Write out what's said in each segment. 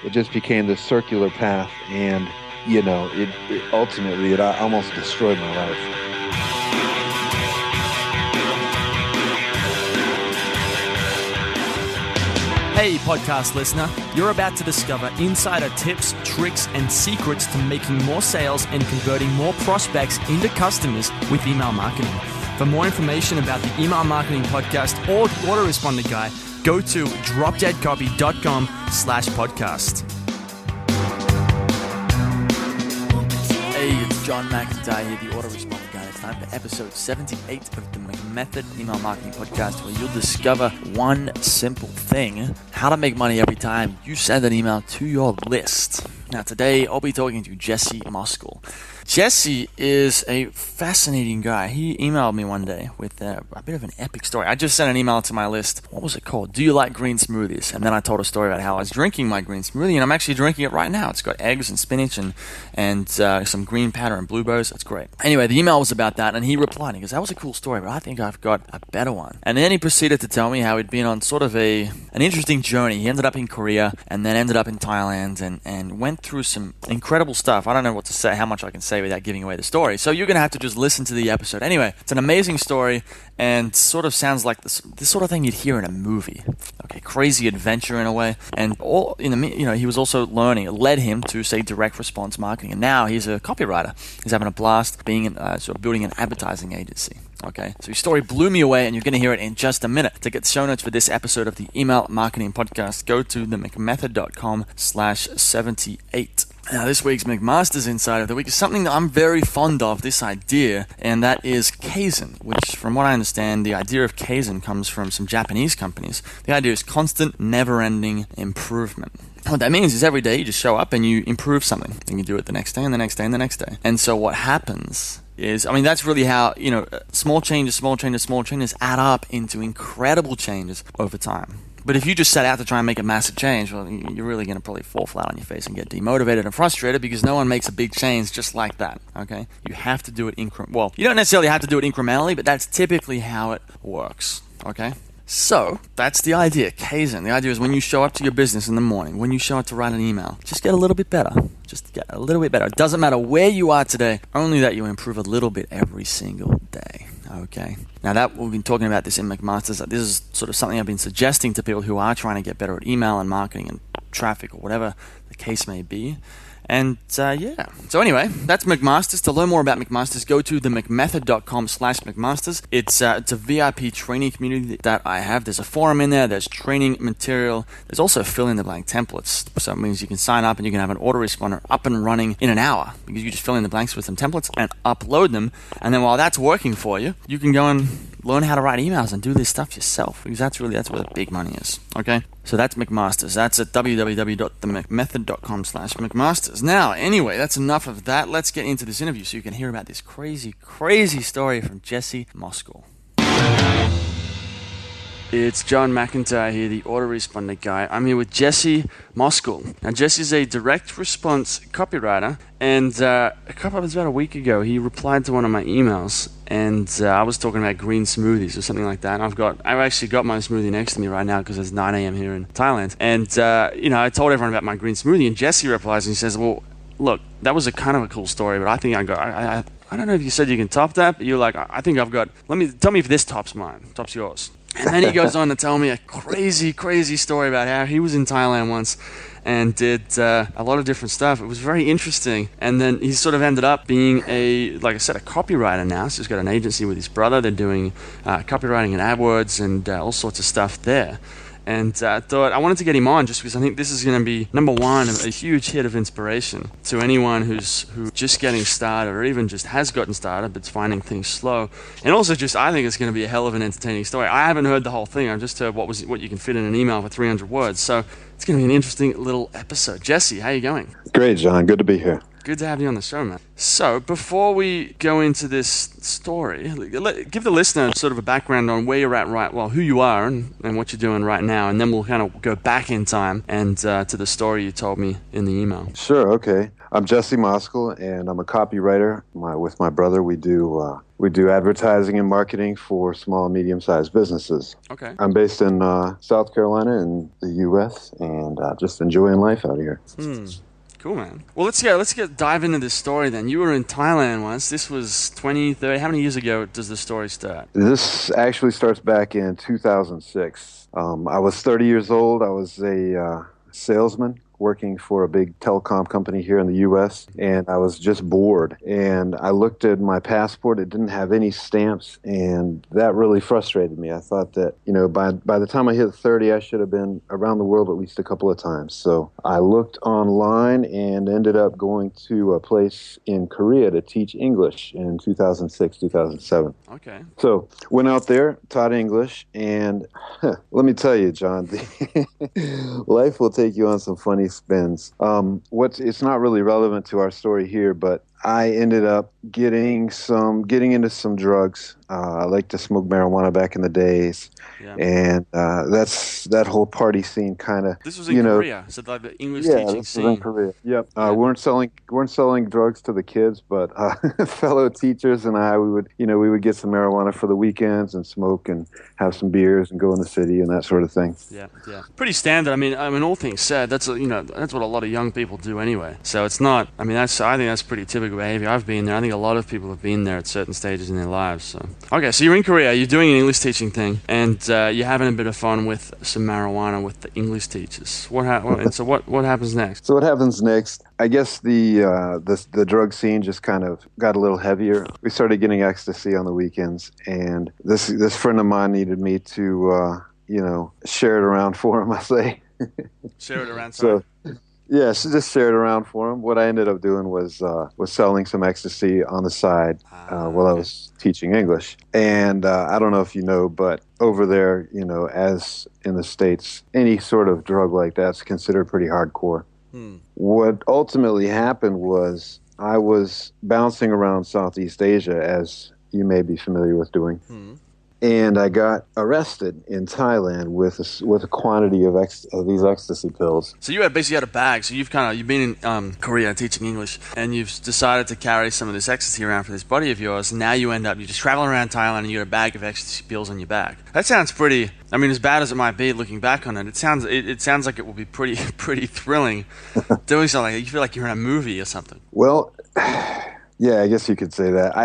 it just became this circular path, and it ultimately almost destroyed my life. Hey podcast listener, you're about to discover insider tips, tricks, and secrets to making more sales and converting more prospects into customers with email marketing. For more information about the Email Marketing Podcast or the Autoresponder Guide, go to dropdeadcopy.com/podcast. Hey, it's John McIntyre here, the Autoresponder Guide. It's time for episode 78 of the McMethod Email Marketing Podcast, where you'll discover one simple thing: how to make money every time you send an email to your list. Now, today I'll be talking to Jesse Moskel. Jesse is a fascinating guy. He emailed me one day with a bit of an epic story. I just sent an email to my list. What was it called? Do you like green smoothies? And then I told a story about how I was drinking my green smoothie, and I'm actually drinking it right now. It's got eggs and spinach and some green powder and blueberries. It's great. Anyway, the email was about that, and he replied. He goes, that was a cool story, but I think I've got a better one. And then he proceeded to tell me how he'd been on sort of an interesting journey. He ended up in Korea and then ended up in Thailand and went through some incredible stuff. I don't know what to say, how much I can say without giving away the story. So you're going to have to just listen to the episode. Anyway, it's an amazing story and sort of sounds like this sort of thing you'd hear in a movie. Okay, crazy adventure in a way. And all he was also learning. It led him to, say, direct response marketing. And now he's a copywriter. He's having a blast being sort of building an advertising agency. Okay, so his story blew me away, and you're going to hear it in just a minute. To get show notes for this episode of the Email Marketing Podcast, go to themcmethod.com/78. Now, this week's McMaster's Insight of the Week is something that I'm very fond of, this idea, and that is Kaizen, which, from what I understand, the idea of Kaizen comes from some Japanese companies. The idea is constant, never-ending improvement. What that means is every day you just show up and you improve something, and you do it the next day and the next day and the next day. And so what happens is, that's really how, small changes add up into incredible changes over time. But if you just set out to try and make a massive change, well, you're really going to probably fall flat on your face and get demotivated and frustrated, because no one makes a big change just like that, okay? You have to do it you don't necessarily have to do it incrementally, but that's typically how it works, okay? So, that's the idea, Kaizen. The idea is when you show up to your business in the morning, when you show up to write an email, just get a little bit better. Just get a little bit better. It doesn't matter where you are today, only that you improve a little bit every single day. Okay. Now that we've been talking about this in McMaster's, this is sort of something I've been suggesting to people who are trying to get better at email and marketing and traffic or whatever the case may be. And yeah. So anyway, that's McMaster's. To learn more about McMaster's, go to themcmethod.com/McMaster's. It's a VIP training community that I have. There's a forum in there. There's training material. There's also fill-in-the-blank templates. So it means you can sign up and you can have an autoresponder up and running in an hour, because you just fill in the blanks with some templates and upload them. And then while that's working for you, you can go and learn how to write emails and do this stuff yourself, because that's where the big money is. Okay? So that's McMaster's. That's at www.themcmethod.com/McMaster's. Now, anyway, that's enough of that. Let's get into this interview so you can hear about this crazy, crazy story from Jesse Moskel. It's John McIntyre here, the Autoresponder Guy. I'm here with Jesse Moskel. Now, Jesse's a direct response copywriter, and about a week ago, he replied to one of my emails, and I was talking about green smoothies or something like that. And I've actually got my smoothie next to me right now because it's 9 a.m. here in Thailand. And I told everyone about my green smoothie, and Jesse replies and he says, "Well, look, that was a kind of a cool story, but I think I don't know if you said you can top that, but you're like, I think I've got. Tell me if this tops yours." And then he goes on to tell me a crazy, crazy story about how he was in Thailand once and did a lot of different stuff. It was very interesting. And then he sort of ended up being a copywriter now. So he's got an agency with his brother. They're doing copywriting and AdWords and all sorts of stuff there. And I thought I wanted to get him on just because I think this is going to be, number one, a huge hit of inspiration to anyone who's just getting started or even just has gotten started but's finding things slow. And also I think it's going to be a hell of an entertaining story. I haven't heard the whole thing. I've just heard what you can fit in an email for 300 words. So it's going to be an interesting little episode. Jesse, how you going? Great, John. Good to be here. Good to have you on the show, man. So, before we go into this story, give the listener sort of a background on where you're at who you are and what you're doing right now, and then we'll kind of go back in time and to the story you told me in the email. Sure, okay. I'm Jesse Moskel, and I'm a copywriter. With my brother, we do advertising and marketing for small and medium-sized businesses. Okay. I'm based in South Carolina in the U.S. and just enjoying life out here. Cool, man. Well, let's dive into this story then. You were in Thailand once. This was 20, 30. How many years ago does the story start? This actually starts back in 2006. I was 30 years old. I was a salesman working for a big telecom company here in the U.S., and I was just bored. And I looked at my passport. It didn't have any stamps, and that really frustrated me. I thought that, by the time I hit 30, I should have been around the world at least a couple of times. So I looked online and ended up going to a place in Korea to teach English in 2006, 2007. Okay. So went out there, taught English, and let me tell you, John, life will take you on some funny spins. It's not really relevant to our story here, but I ended up getting into some drugs. I liked to smoke marijuana back in the days, and that's that whole party scene kind of. This was in Korea, so like the English teaching this scene. was in Korea. Yep, we weren't selling drugs to the kids, but fellow teachers and we would get some marijuana for the weekends and smoke and have some beers and go in the city and that sort of thing. Yeah. Pretty standard. I mean, all things said, that's what a lot of young people do anyway. So it's not. I mean, I think that's pretty typical behavior. I've been there. I think a lot of people have been there at certain stages in their lives. So okay, so you're in Korea. You're doing an English teaching thing, and you're having a bit of fun with some marijuana with the English teachers. What happens next? So what happens next? I guess the drug scene just kind of got a little heavier. We started getting ecstasy on the weekends, and this friend of mine needed me to share it around for him. I say. Share it around. So. Yeah, she just shared around for him. What I ended up doing was selling some ecstasy on the side while I was teaching English. And I don't know if you know, but over there, as in the States, any sort of drug like that's considered pretty hardcore. What ultimately happened was I was bouncing around Southeast Asia, as you may be familiar with doing. And I got arrested in Thailand with a quantity of these ecstasy pills. So you basically had a bag. So you've been in Korea teaching English, and you've decided to carry some of this ecstasy around for this buddy of yours. And now you just travel around Thailand and you got a bag of ecstasy pills on your back. That sounds pretty. I mean, as bad as it might be, looking back on it, it sounds like it will be pretty thrilling doing something like that. You feel like you're in a movie or something. Well. Yeah, I guess you could say that.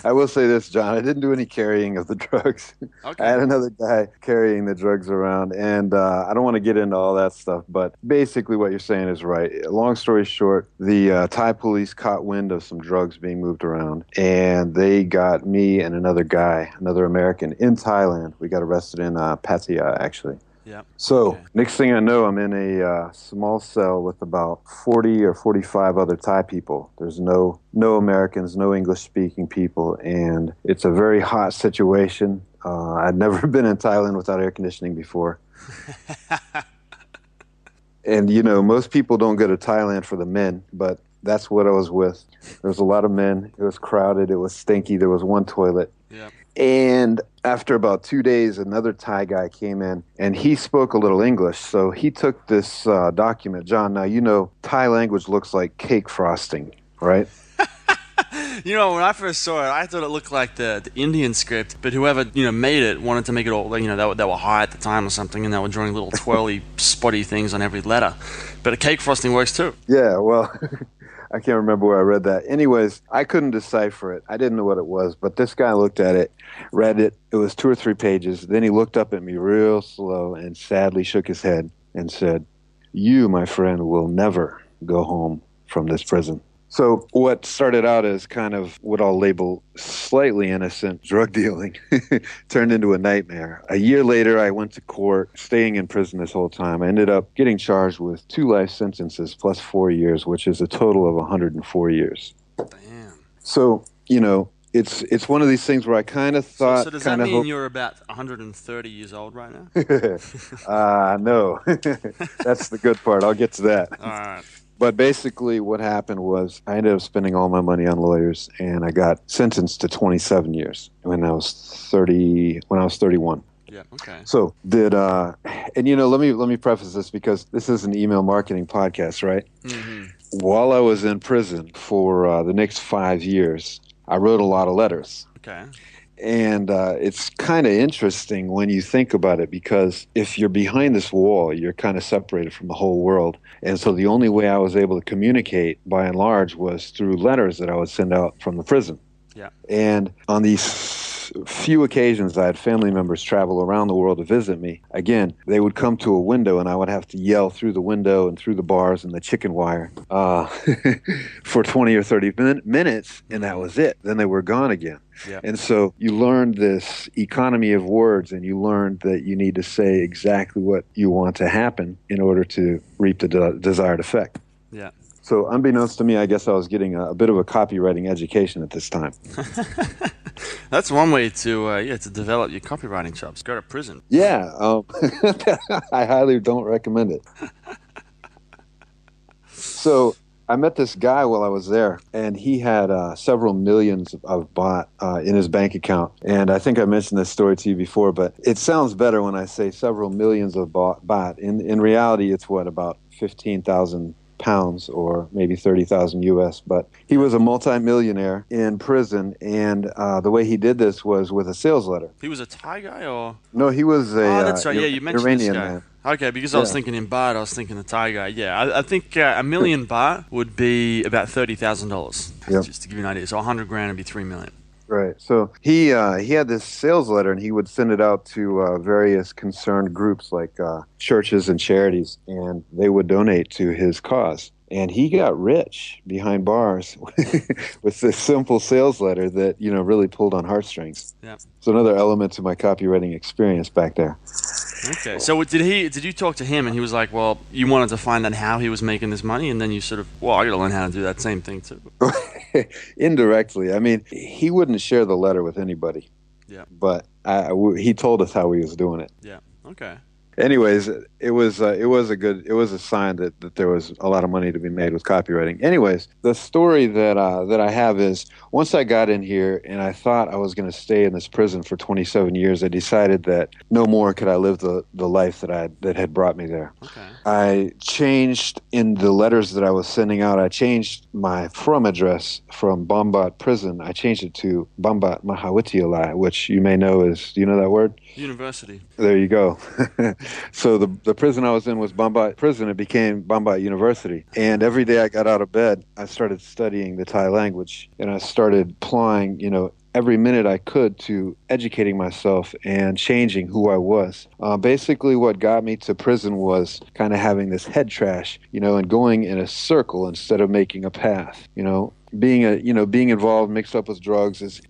I will say this, John. I didn't do any carrying of the drugs. Okay. I had another guy carrying the drugs around, and I don't want to get into all that stuff, but basically what you're saying is right. Long story short, the Thai police caught wind of some drugs being moved around, and they got me and another American, in Thailand. We got arrested in Pattaya, actually. Yeah. So next thing I know, I'm in a small cell with about 40 or 45 other Thai people. There's no Americans, no English-speaking people, and it's a very hot situation. I'd never been in Thailand without air conditioning before. And, most people don't go to Thailand for the men, but that's what I was with. There was a lot of men. It was crowded. It was stinky. There was one toilet. Yeah. And after about 2 days, another Thai guy came in, and he spoke a little English. So he took this document. John, now, Thai language looks like cake frosting, right? When I first saw it, I thought it looked like the Indian script, but whoever, made it wanted to make it all, they were high at the time or something, and they were drawing little twirly, spotty things on every letter. But a cake frosting works too. Yeah, well... I can't remember where I read that. Anyways, I couldn't decipher it. I didn't know what it was, but this guy looked at it, read it. It was 2 or 3 pages. Then he looked up at me real slow and sadly shook his head and said, "You, my friend, will never go home from this prison." So what started out as kind of what I'll label slightly innocent drug dealing turned into a nightmare. A year later, I went to court, staying in prison this whole time. I ended up getting charged with 2 life sentences plus 4 years, which is a total of 104 years. Damn. So, it's one of these things where I kind of thought... So does that mean you're about 130 years old right now? No. That's the good part. I'll get to that. All right. But basically, what happened was I ended up spending all my money on lawyers, and I got sentenced to 27 years when I was 30. When I was 31. Yeah. Okay. So and let me preface this because this is an email marketing podcast, right? Mm-hmm. While I was in prison for the next 5 years, I wrote a lot of letters. Okay. And it's kind of interesting when you think about it, because if you're behind this wall, you're kind of separated from the whole world. And so the only way I was able to communicate, by and large, was through letters that I would send out from the prison. Yeah. And on these few occasions I had family members travel around the world to visit me, again, they would come to a window and I would have to yell through the window and through the bars and the chicken wire for 20 or 30 minutes, and that was it. Then they were gone again. Yeah. And so you learned this economy of words, and you learned that you need to say exactly what you want to happen in order to reap the desired effect. Yeah. So unbeknownst to me, I guess I was getting a bit of a copywriting education at this time. That's one way to develop your copywriting chops. Go to prison. Yeah, I highly don't recommend it. So I met this guy while I was there, and he had several millions of baht in his bank account. And I think I mentioned this story to you before, but it sounds better when I say several millions of baht. In reality, it's about 15,000 pounds or maybe 30,000 US, but he was a multimillionaire in prison, and the way he did this was with a sales letter. He was a Thai guy, or? No, he was That's right. Yeah, you mentioned Iranian this guy. man. Okay, because I was thinking in baht, I was thinking the Thai guy. Yeah, I think a million baht would be about $30,000. Yep. Just to give you an idea. So 100 grand would be 3 million. Right. So he had this sales letter, and he would send it out to various concerned groups like churches and charities, and they would donate to his cause. And he got rich behind bars with this simple sales letter that, really pulled on heartstrings. Yeah. So another element to my copywriting experience back there. Okay. So did you talk to him and he was like, well, you wanted to find out how he was making this money, and then you sort of, well, I got to learn how to do that same thing too. Indirectly. I mean, he wouldn't share the letter with anybody. Yeah. But he told us how he was doing it. Yeah. Okay. Anyways, it was a sign that there was a lot of money to be made with copywriting. Anyways, the story that I have is, once I got in here and I thought I was going to stay in this prison for 27 years, I decided that no more could I live the life that had brought me there. Okay. I changed in the letters that I was sending out. I changed my from address from Bambat prison. I changed it to Bambat Mahawityalaya, which you may know is, do you know that word? University. There you go. So the prison I was in was Bambat prison. It became Bambat University. And every day I got out of bed, I started studying the Thai language, and I started applying, every minute I could to educating myself and changing who I was. Basically, what got me to prison was kind of having this head trash, and going in a circle instead of making a path, Being involved, mixed up with drugs is,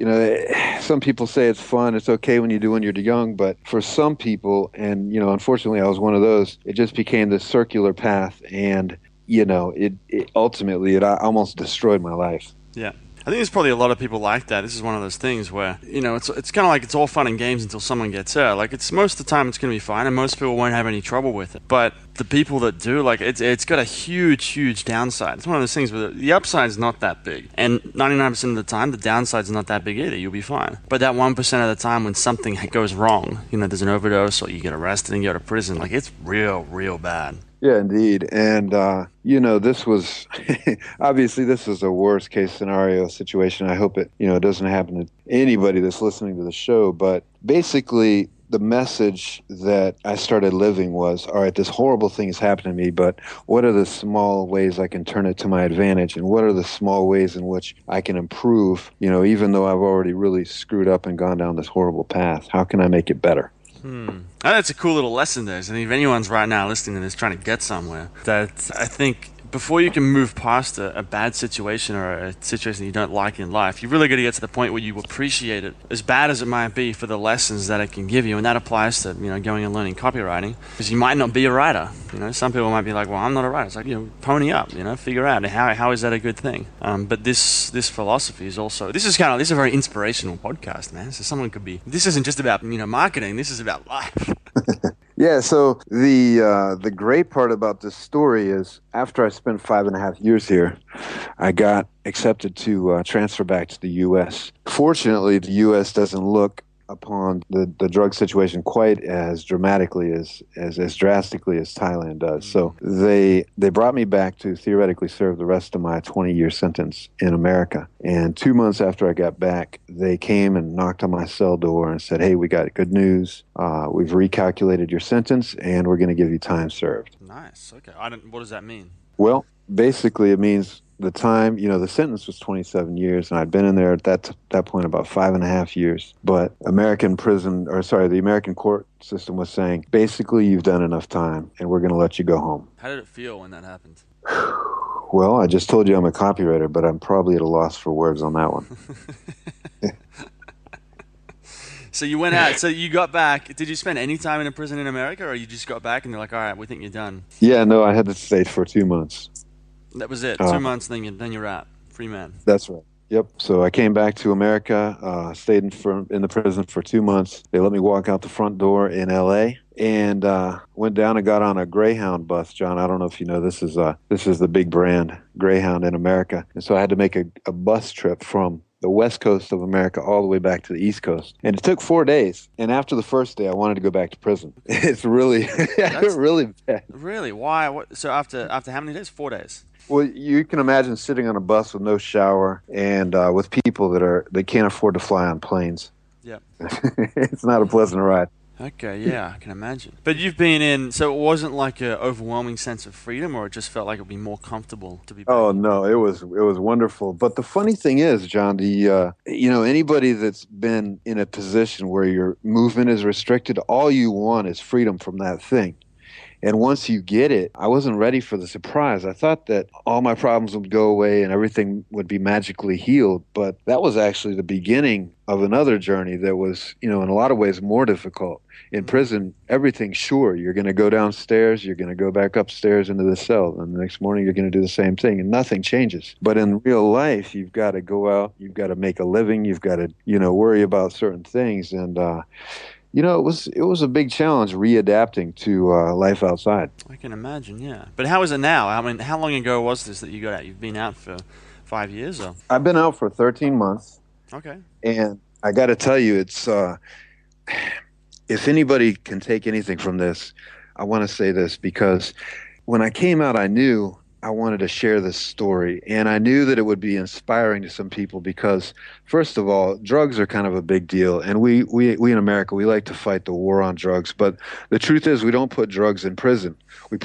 some people say it's fun, it's okay when you're young, but for some people, and, unfortunately I was one of those, it just became this circular path, and, it ultimately, it almost destroyed my life. Yeah. I think there's probably a lot of people like that. This is one of those things where, it's kind of like it's all fun and games until someone gets hurt. Like, it's most of the time it's going to be fine, and most people won't have any trouble with it. But the people that do, like, it's got a huge, huge downside. It's one of those things where the upside's not that big. And 99% of the time, the downside's not that big either. You'll be fine. But that 1% of the time when something goes wrong, there's an overdose or you get arrested and you go to prison, like, it's real, real bad. Yeah, indeed. And, this was, obviously this is a worst case scenario situation. I hope it, doesn't happen to anybody that's listening to the show. But basically, the message that I started living was, all right, this horrible thing is happening to me, but what are the small ways I can turn it to my advantage? And what are the small ways in which I can improve, even though I've already really screwed up and gone down this horrible path? How can I make it better? That's a cool little lesson there. I think if anyone's right now listening to this trying to get somewhere, that I think before you can move past a bad situation or a situation you don't like in life, you really got to get to the point where you appreciate it, as bad as it might be, for the lessons that it can give you. And that applies to, going and learning copywriting, because you might not be a writer. Some people might be like, well, I'm not a writer. It's like, pony up, figure out how is that a good thing. But this philosophy is also, this is a very inspirational podcast, man. So someone could be, this isn't just about, marketing. This is about life. Yeah, so the great part about this story is after I spent 5.5 years here, I got accepted to transfer back to the U.S. Fortunately, the U.S. doesn't look upon the drug situation quite as dramatically as drastically as Thailand does. So Mm. they brought me back to theoretically serve the rest of my 20-year sentence in America. And 2 months after I got back, they came and knocked on my cell door and said, "Hey, we got good news. We've recalculated your sentence, and we're going to give you time served." Nice. Okay. I don't. What does that mean? Well, basically, it means the time, the sentence was 27 years, and I'd been in there at that point about 5.5 years. But American prison, or sorry, the American court system was saying, basically, you've done enough time, and we're going to let you go home. How did it feel when that happened? Well, I just told you I'm a copywriter, but I'm probably at a loss for words on that one. So you went out. So you got back. Did you spend any time in a prison in America, or you just got back and they're like, "All right, we think you're done." Yeah, no, I had to stay for 2 months. That was it. Uh, 2 months, then you're out, free man. That's right. Yep. So I came back to America, stayed in the prison for 2 months. They let me walk out the front door in L.A. and went down and got on a Greyhound bus. John, I don't know if you know, this is the big brand Greyhound in America, and so I had to make a bus trip from the west coast of America all the way back to the east coast, and it took 4 days. And after the first day, I wanted to go back to prison. It's really, That's really bad. really why. What? So after how many days? 4 days. Well, you can imagine sitting on a bus with no shower and with people they can't afford to fly on planes. Yeah. It's not a pleasant ride. Okay, yeah, I can imagine. But you've been in, so it wasn't like an overwhelming sense of freedom, or it just felt like it would be more comfortable to be back Oh in? no, it was wonderful. But the funny thing is, John, anybody that's been in a position where your movement is restricted, all you want is freedom from that thing. And once you get it, I wasn't ready for the surprise. I thought that all my problems would go away and everything would be magically healed. But that was actually the beginning of another journey that was, in a lot of ways more difficult. In Mm. prison, everything's sure. You're going to go downstairs, you're going to go back upstairs into the cell, and the next morning you're going to do the same thing, and nothing changes. But in real life, you've got to go out, you've got to make a living, you've got to, worry about certain things. And, it was a big challenge readapting to life outside. I can imagine, yeah. But how is it now? I mean, how long ago was this that you got out? You've been out for 5 years, or? I've been out for 13 months, Okay. and I got to tell you, it's if anybody can take anything from this, I want to say this because when I came out, I knew I wanted to share this story, and I knew that it would be inspiring to some people because, first of all, drugs are kind of a big deal, and we in America, we like to fight the war on drugs, but the truth is we don't put drugs in prison. We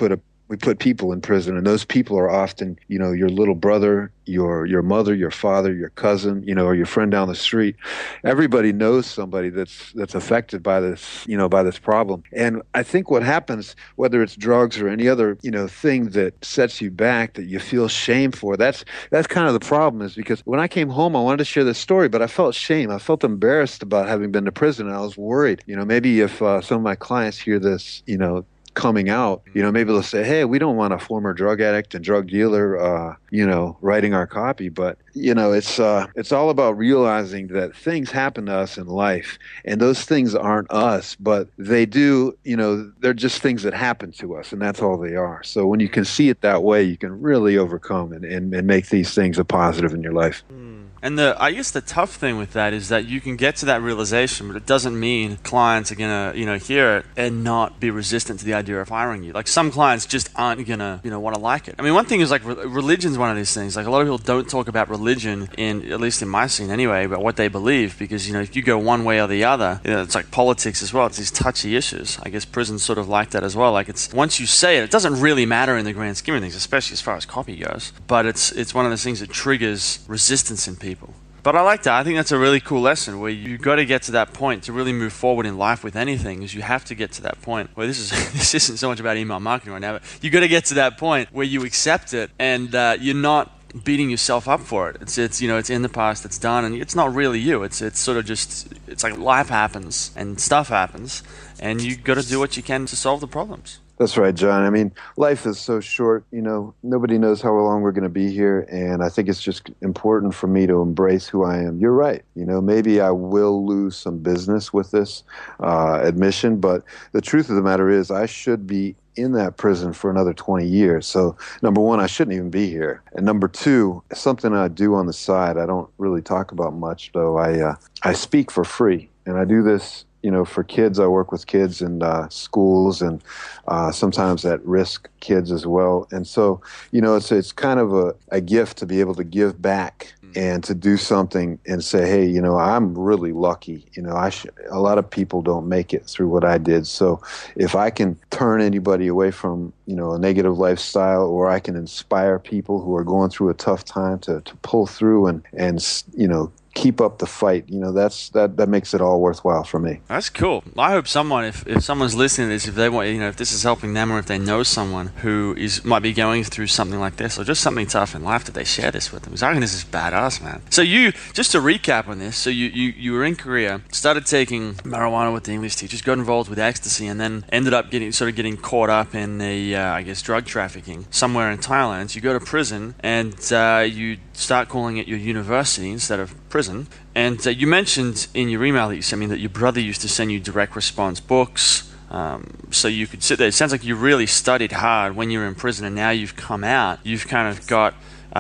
put people in prison, and those people are often, your little brother, your mother, your father, your cousin, or your friend down the street. Everybody knows somebody that's affected by this, by this problem. And I think what happens, whether it's drugs or any other, thing that sets you back, that you feel shame for, that's kind of the problem. Is because when I came home, I wanted to share this story, but I felt shame. I felt embarrassed about having been to prison, and I was worried. Maybe if some of my clients hear this, coming out, maybe they'll say, "Hey, we don't want a former drug addict and drug dealer, writing our copy." But it's all about realizing that things happen to us in life, and those things aren't us, but they do. They're just things that happen to us, and that's all they are. So when you can see it that way, you can really overcome and make these things a positive in your life. And I guess the tough thing with that is that you can get to that realization, but it doesn't mean clients are gonna, hear it and not be resistant to the idea of hiring you. Like some clients just aren't gonna, want to like it. I mean, one thing is like religion's one of these things. Like a lot of people don't talk about religion at least in my scene anyway, about what they believe because if you go one way or the other, it's like politics as well. It's these touchy issues. I guess prison's sort of like that as well. Like it's once you say it, it doesn't really matter in the grand scheme of things, especially as far as copy goes. But it's one of those things that triggers resistance in people. But I like that. I think that's a really cool lesson where you got to get to that point to really move forward in life with anything. Is you have to get to that point where this isn't so much about email marketing right now, but you got to get to that point where you accept it and you're not beating yourself up for it. It's it's in the past, it's done, and it's not really you. It's sort of just it's like life happens and stuff happens, and you got to do what you can to solve the problems. That's right, John. I mean, life is so short, nobody knows how long we're going to be here. And I think it's just important for me to embrace who I am. You're right. Maybe I will lose some business with this admission, but the truth of the matter is I should be in that prison for another 20 years. So, number one, I shouldn't even be here. And number two, something I do on the side, I don't really talk about much, though. I speak for free. And I do this for kids. I work with kids in schools and sometimes at-risk kids as well. And so, it's kind of a gift to be able to give back and to do something and say, hey, I'm really lucky. A lot of people don't make it through what I did. So if I can turn anybody away from, a negative lifestyle, or I can inspire people who are going through a tough time to pull through and keep up the fight, that makes it all worthwhile for me. That's cool. I hope someone, if someone's listening to this, if they want, if this is helping them, or if they know someone who might be going through something like this, or just something tough in life, that they share this with them. Because I think this is badass, man. So just to recap on this, so you were in Korea, started taking marijuana with the English teachers, got involved with ecstasy, and then ended up getting caught up in I guess, drug trafficking somewhere in Thailand. So you go to prison, and you start calling it your university instead of prison. And you mentioned in your email that you sent me that your brother used to send you direct response books, so you could sit there. It sounds like you really studied hard when you were in prison, and now you've come out. You've kind of got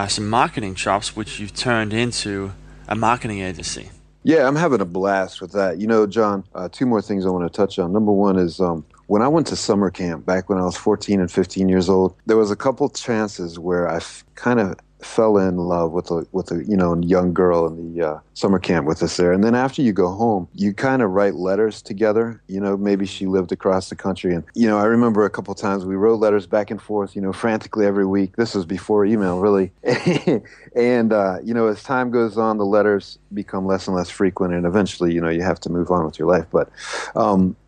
some marketing chops, which you've turned into a marketing agency. Yeah, I'm having a blast with that. John, two more things I want to touch on. Number one is when I went to summer camp back when I was 14 and 15 years old, there was a couple chances where I kind of fell in love with a young girl in the summer camp with us there. And then after you go home, you kind of write letters together. Maybe she lived across the country, and I remember a couple times we wrote letters back and forth, frantically every week. This was before email, really. And as time goes on, the letters become less and less frequent, and eventually, you have to move on with your life. But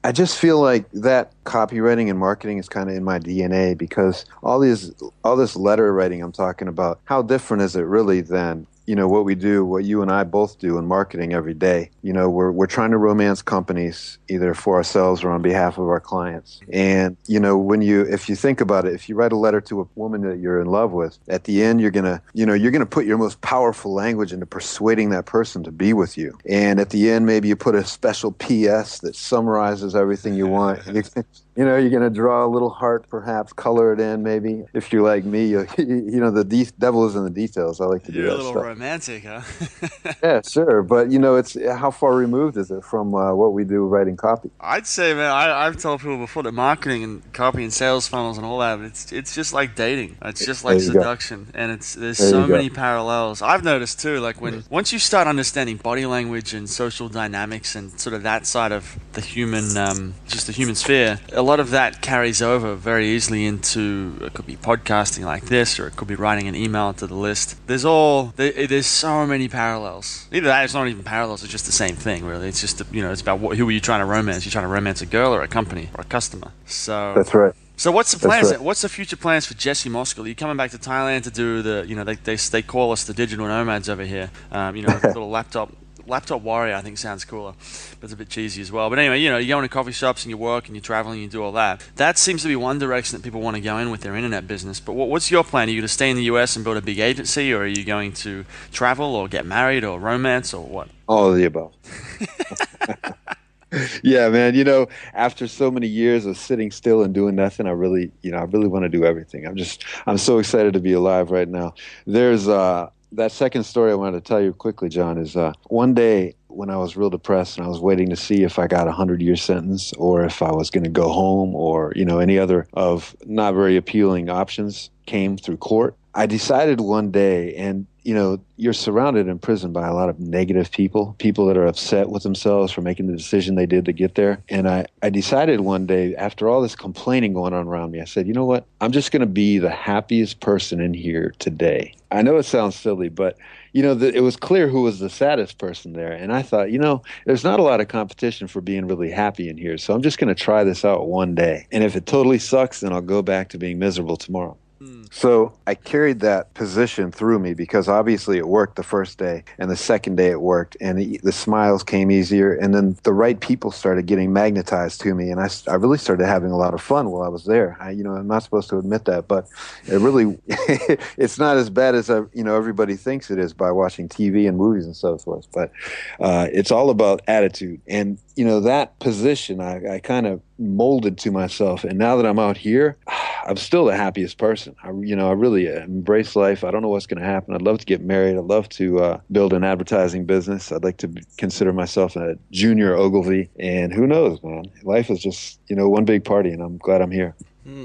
I just feel like that copywriting and marketing is kind of in my DNA, because all this letter writing I'm talking about, how different is it really than what we do, what you and I both do in marketing every day? We're trying to romance companies either for ourselves or on behalf of our clients. And if you think about it, if you write a letter to a woman that you're in love with, at the end you're gonna put your most powerful language into persuading that person to be with you. And at the end, maybe you put a special PS that summarizes everything you want. You're going to draw a little heart, perhaps, color it in, maybe. If you're like me, the devil is in the details. I like to do that You're a little stuff. romantic, huh? Yeah, sure. But, it's how far removed is it from what we do writing copy? I'd say, man, I've told people before that marketing and copy and sales funnels and all that, it's just like dating. It's just like seduction. Go. And there's so many parallels. I've noticed, too, like once you start understanding body language and social dynamics and sort of that side of the human, just the human sphere, a lot of that carries over very easily into, it could be podcasting like this, or it could be writing an email to the list. There's so many parallels. Either that, it's not even parallels, it's just the same thing, really. It's just, it's about who are you trying to romance? You're trying to romance a girl or a company or a customer. So that's right. So what's the plans? Right. What's the future plans for Jesse Moskel? Are you coming back to Thailand to do they call us the digital nomads over here. Little laptop warrior, I think, sounds cooler, but it's a bit cheesy as well. But anyway, you go into coffee shops and you work and you travel and you do all that. That seems to be one direction that people want to go in with their internet business. But what's your plan? Are you going to stay in the US and build a big agency, or are you going to travel or get married or romance or what? All of the above. Yeah, man. After so many years of sitting still and doing nothing, I really want to do everything. I'm so excited to be alive right now. There's that second story I wanted to tell you quickly, John, is one day when I was real depressed and I was waiting to see if I got a 100-year sentence or if I was going to go home, or, any other of not very appealing options came through court. I decided one day, and you're surrounded in prison by a lot of negative people that are upset with themselves for making the decision they did to get there. And I decided one day, after all this complaining going on around me, I said, you know what? I'm just going to be the happiest person in here today. I know it sounds silly, but it was clear who was the saddest person there. And I thought, there's not a lot of competition for being really happy in here. So I'm just going to try this out one day. And if it totally sucks, then I'll go back to being miserable tomorrow. So I carried that position through me because obviously it worked the first day and the second day it worked and the smiles came easier and then the right people started getting magnetized to me and I really started having a lot of fun while I was there. I'm not supposed to admit that, but it really, it's not as bad as, everybody thinks it is by watching TV and movies and so forth, but it's all about attitude. And, that position I kind of molded to myself. And now that I'm out here, I'm still the happiest person. I really embrace life. I don't know what's going to happen. I'd love to get married. I'd love to build an advertising business. I'd like to consider myself a junior Ogilvy. And who knows, man? Life is just, one big party, and I'm glad I'm here.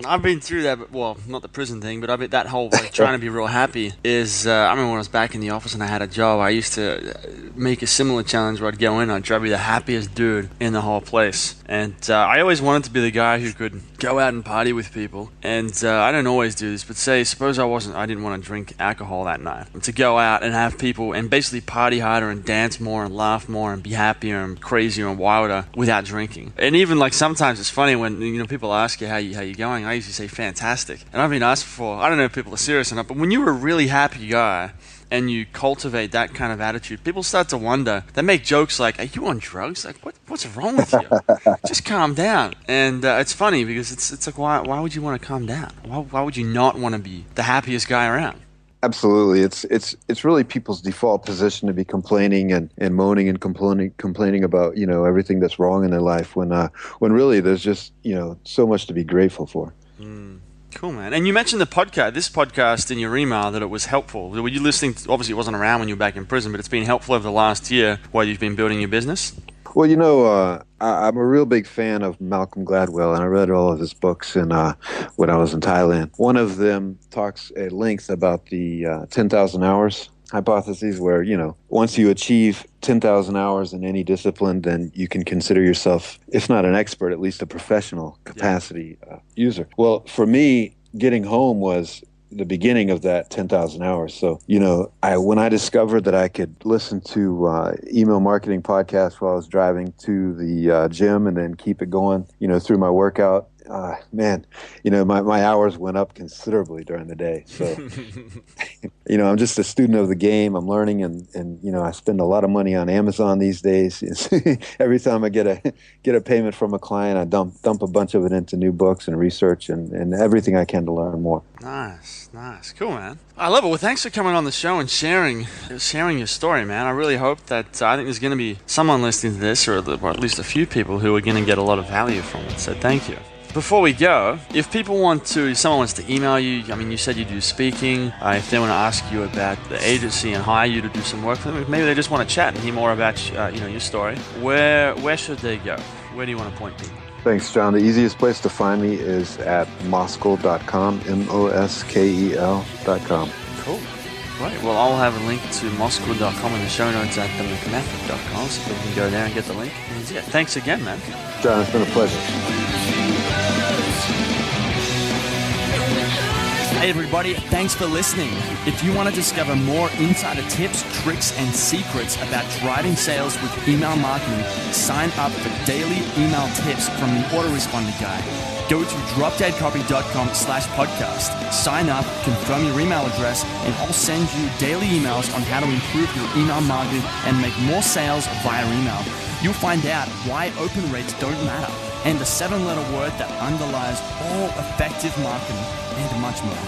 I've been through that, but, well, not the prison thing, but I bet that whole trying to be real happy is, I remember when I was back in the office and I had a job, I used to make a similar challenge where I'd go in, I'd try to be the happiest dude in the whole place. And I always wanted to be the guy who could go out and party with people. And I don't always do this, but suppose I didn't want to drink alcohol that night. To go out and have people and basically party harder and dance more and laugh more and be happier and crazier and wilder without drinking. And even sometimes it's funny when people ask you how you going. I usually say fantastic. And I've been asked before, I don't know if people are serious or not, but when you're a really happy guy and you cultivate that kind of attitude, people start to wonder. They make jokes like, "Are you on drugs? Like, what's wrong with you? Just calm down." And it's funny because it's like, why would you want to calm down? Why would you not want to be the happiest guy around? Absolutely. It's really people's default position to be complaining and moaning and complaining about, everything that's wrong in their life when really there's just, so much to be grateful for. Cool, man. And you mentioned this podcast in your email that it was helpful. Were you listening obviously it wasn't around when you were back in prison, but it's been helpful over the last year while you've been building your business? Well, I'm a real big fan of Malcolm Gladwell, and I read all of his books when I was in Thailand. One of them talks at length about the 10,000 hours hypothesis, where, once you achieve 10,000 hours in any discipline, then you can consider yourself, if not an expert, at least a professional capacity user. Well, for me, getting home was the beginning of that 10,000 hours. So, when I discovered that I could listen to email marketing podcasts while I was driving to the gym and then keep it going, through my workout, my hours went up considerably during the day. So, I'm just a student of the game. I'm learning and I spend a lot of money on Amazon these days. Every time I get a payment from a client, I dump a bunch of it into new books and research and everything I can to learn more. Nice. Cool, man. I love it. Well, thanks for coming on the show and sharing your story, man. I really hope that I think there's going to be someone listening to this or at least a few people who are going to get a lot of value from it. So thank you. Before we go, if someone wants to email you, you said you do speaking. If they want to ask you about the agency and hire you to do some work for them, maybe they just want to chat and hear more about your story. Where should they go? Where do you want to point people? Thanks, John. The easiest place to find me is at moskel.com, Moskel.com. Cool. Great. Well, I'll have a link to moskel.com in the show notes at themcmethod.com so people can go there and get the link. And yeah, thanks again, man. John, it's been a pleasure. Hey everybody, thanks for listening. If you want to discover more insider tips, tricks, and secrets about driving sales with email marketing, sign up for daily email tips from the autoresponder guy. Go to dropdeadcopy.com/podcast. Sign up, confirm your email address, and I'll send you daily emails on how to improve your email marketing and make more sales via email. You'll find out why open rates don't matter and the 7-letter word that underlies all effective marketing and much more.